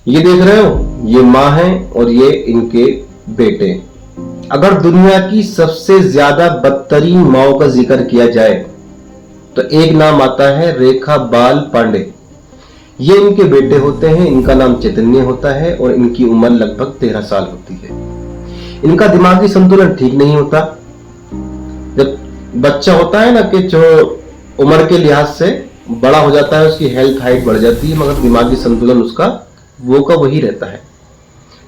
ये देख रहे हो, ये माँ है और ये इनके बेटे। अगर दुनिया की सबसे ज्यादा बदतरीन माओ का जिक्र किया जाए तो एक नाम आता है रेखा बाल पांडे। ये इनके बेटे होते हैं, इनका नाम चैतन्य होता है और इनकी उम्र लगभग 13 साल होती है। इनका दिमागी संतुलन ठीक नहीं होता। जब बच्चा होता है ना कि जो उम्र के लिहाज से बड़ा हो जाता है, उसकी हेल्थ हाइट बढ़ जाती है, मगर दिमागी संतुलन उसका वो का वही रहता है।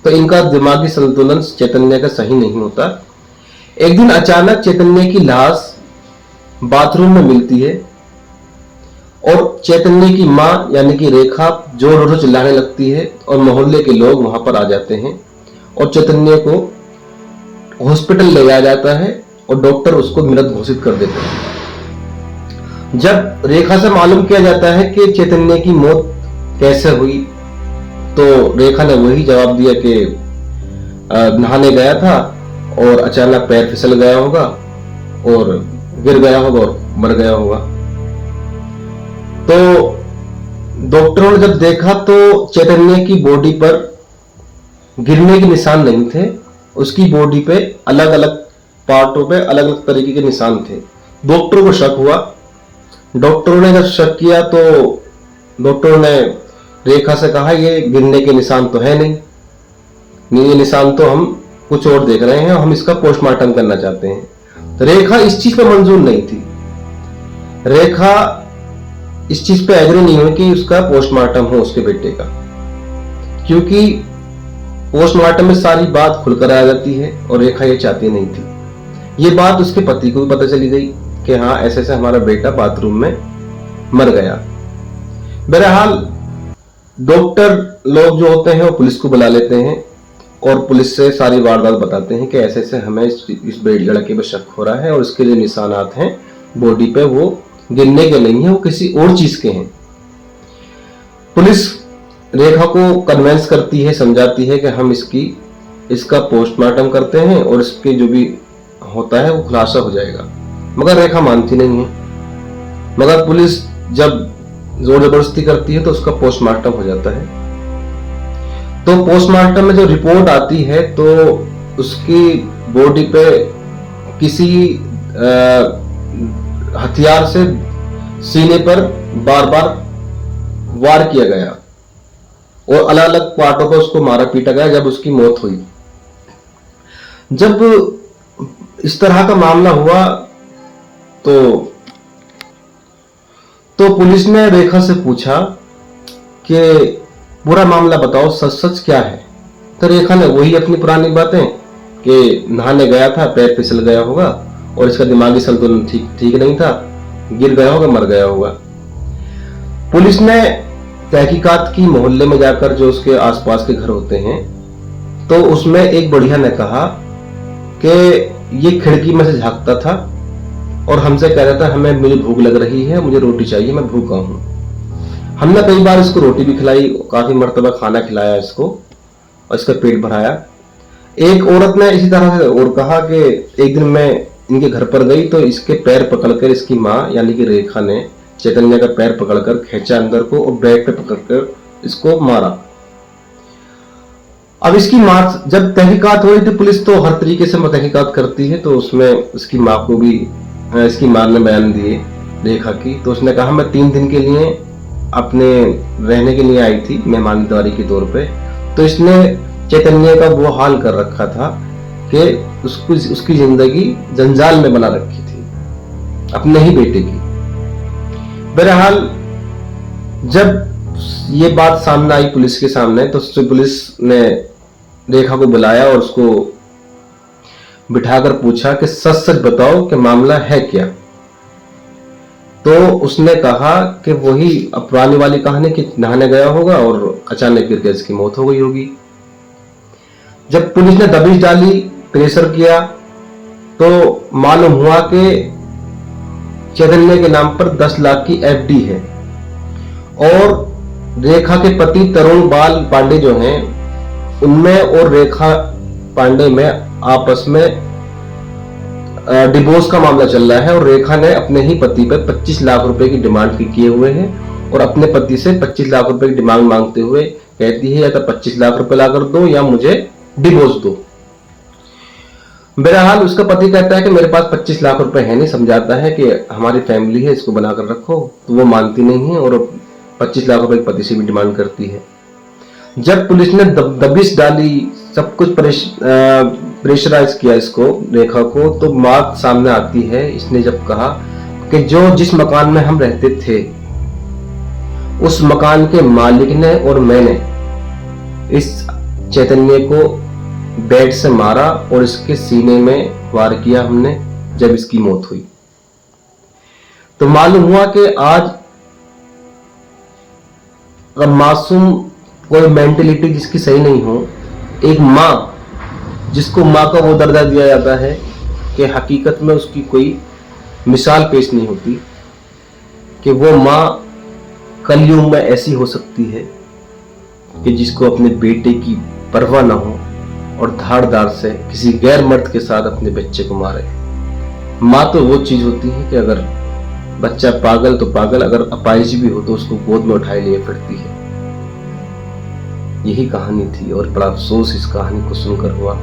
तो इनका दिमागी संतुलन चैतन्य का सही नहीं होता। एक दिन अचानक चैतन्य की लाश बाथरूम में मिलती है और चैतन्य की माँ यानी कि रेखा जोर जोर चिल्लाने लगती है और मोहल्ले के लोग वहां पर आ जाते हैं और चैतन्य को हॉस्पिटल ले जाया जाता है और डॉक्टर उसको मृत घोषित कर देते हैं। जब रेखा से मालूम किया जाता है कि चैतन्य की मौत कैसे हुई, तो रेखा ने वही जवाब दिया कि नहाने गया था और अचानक पैर फिसल गया होगा और गिर गया होगा और मर गया होगा। तो डॉक्टरों ने जब देखा तो चैतन्य की बॉडी पर गिरने के निशान नहीं थे, उसकी बॉडी पे अलग अलग पार्टों पे अलग अलग तरीके के निशान थे। डॉक्टरों को शक हुआ। डॉक्टरों ने जब शक किया तो डॉक्टरों ने रेखा से कहा ये गिरने के निशान तो है नहीं, ये निशान तो हम कुछ और देख रहे हैं, हम इसका पोस्टमार्टम करना चाहते हैं। तो रेखा इस चीज पे मंजूर नहीं थी। रेखा इस चीज पे एग्री नहीं हुई कि उसका पोस्टमार्टम हो उसके बेटे का, क्योंकि पोस्टमार्टम में सारी बात खुलकर आ जाती है और रेखा ये चाहती नहीं थी। ये बात उसके पति को भी पता चली गई कि हाँ ऐसे ऐसे हमारा बेटा बाथरूम में मर गया। बहरहाल डॉक्टर लोग जो होते हैं वो पुलिस को बुला लेते हैं और पुलिस से सारी वारदात बताते हैं कि ऐसे ऐसे हमें इस लड़के पे शक हो रहा है और इसके जो निशानात हैं बॉडी पे वो गिरने के नहीं है, वो किसी और चीज के हैं। पुलिस रेखा को कन्वेंस करती है, समझाती है कि हम इसका पोस्टमार्टम करते हैं और इसके जो भी होता है वो खुलासा हो जाएगा, मगर रेखा मानती नहीं है। मगर पुलिस जब जोर जबरदस्ती करती है तो उसका पोस्टमार्टम हो जाता है। तो पोस्टमार्टम में जो रिपोर्ट आती है तो उसकी बॉडी पे किसी हथियार से सीने पर बार बार वार किया गया और अलग अलग पार्टों पर उसको मारा पीटा गया जब उसकी मौत हुई। जब इस तरह का मामला हुआ तो पुलिस ने रेखा से पूछा कि पूरा मामला बताओ, सच सच क्या है। तो रेखा ने वही अपनी पुरानी बातें कि नहाने गया था, पैर फिसल गया होगा और इसका दिमागी संतुलन ठीक नहीं था, गिर गया होगा, मर गया होगा। पुलिस ने तहकीकात की मोहल्ले में जाकर जो उसके आसपास के घर होते हैं, तो उसमें एक बढ़िया ने कहा कि ये खिड़की में से झांकता था और हमसे कह रहा था मुझे भूख लग रही है, मुझे रोटी चाहिए, मैं भूखा हूं। हमने कई बार इसको रोटी भी खिलाई, काफी मर्तबा खाना खिलाया इसको और इसका पेट भराया। एक औरत ने इसी तरह से और कहा कि एक दिन मैं इनके घर पर गई तो इसके पैर पकड़कर इसकी माँ यानी कि रेखा ने चैतन्य का पैर पकड़कर खींचा अंदर को और बेड पे पकड़कर इसको मारा। अब इसकी माँ जब तहकीकात हुई तो पुलिस तो हर तरीके से तहकीकात करती है, तो उसमें इसकी माँ को भी इसकी माँ ने बयान दिए रेखा की। तो उसने कहा मैं 3 दिन के लिए अपने रहने के लिए आई थी मेहमानदारी के तौर पे, तो इसने चैतन्य का वो हाल कर रखा था कि उसकी जिंदगी जंजाल में बना रखी थी अपने ही बेटे की। बहरहाल जब ये बात सामने आई पुलिस के सामने तो पुलिस ने रेखा को बुलाया और उसको बिठाकर पूछा कि सच सच बताओ कि मामला है क्या। तो उसने कहा कि वही पुरानी वाली कहानी कि नहाने गया होगा और अचानक गिर के इसकी मौत हो गई होगी। जब पुलिस ने दबिश डाली, प्रेशर किया, तो मालूम हुआ कि चैतन्य के नाम पर 10 लाख की एफडी है और रेखा के पति तरुण बाल पांडे जो हैं उनमें और रेखा पांडे में आपस में डिवोर्स का मामला चल रहा है और रेखा ने अपने ही पति पर 25 लाख रुपए की डिमांड किए हुए हैं और अपने पति से 25 लाख रुपए की डिमांड मांगते हुए कहती है या तो 25 लाख रुपए ला कर दो या मुझे डिवोर्स दो। बहरहाल उसका पति कहता है कि मेरे पास 25 लाख रुपए है नहीं, समझाता है कि हमारी फैमिली है, इसको बनाकर रखो, तो वो मानती नहीं है और 25 लाख रुपए पति से भी डिमांड करती है। जब पुलिस ने दबिश डाली, सब कुछ प्रेशराइज किया इसको, रेखा को, तो बात सामने आती है। इसने जब कहा कि जिस मकान में हम रहते थे उस मकान के मालिक ने और मैंने इस चैतन्य को बेड से मारा और इसके सीने में वार किया हमने जब इसकी मौत हुई। तो मालूम हुआ कि आज अगर मासूम कोई मेंटेलिटी जिसकी सही नहीं हो, एक माँ जिसको माँ का वो दर्जा दिया जाता है कि हकीकत में उसकी कोई मिसाल पेश नहीं होती, कि वो माँ कलयुग में ऐसी हो सकती है कि जिसको अपने बेटे की परवाह ना हो और धारदार से किसी गैर मर्द के साथ अपने बच्चे को मारे। माँ तो वो चीज होती है कि अगर बच्चा पागल तो पागल, अगर अपाहिज भी हो तो उसको गोद में उठाए लिए फिरती है। यही कहानी थी और बड़ा अफसोस इस कहानी को सुनकर हुआ।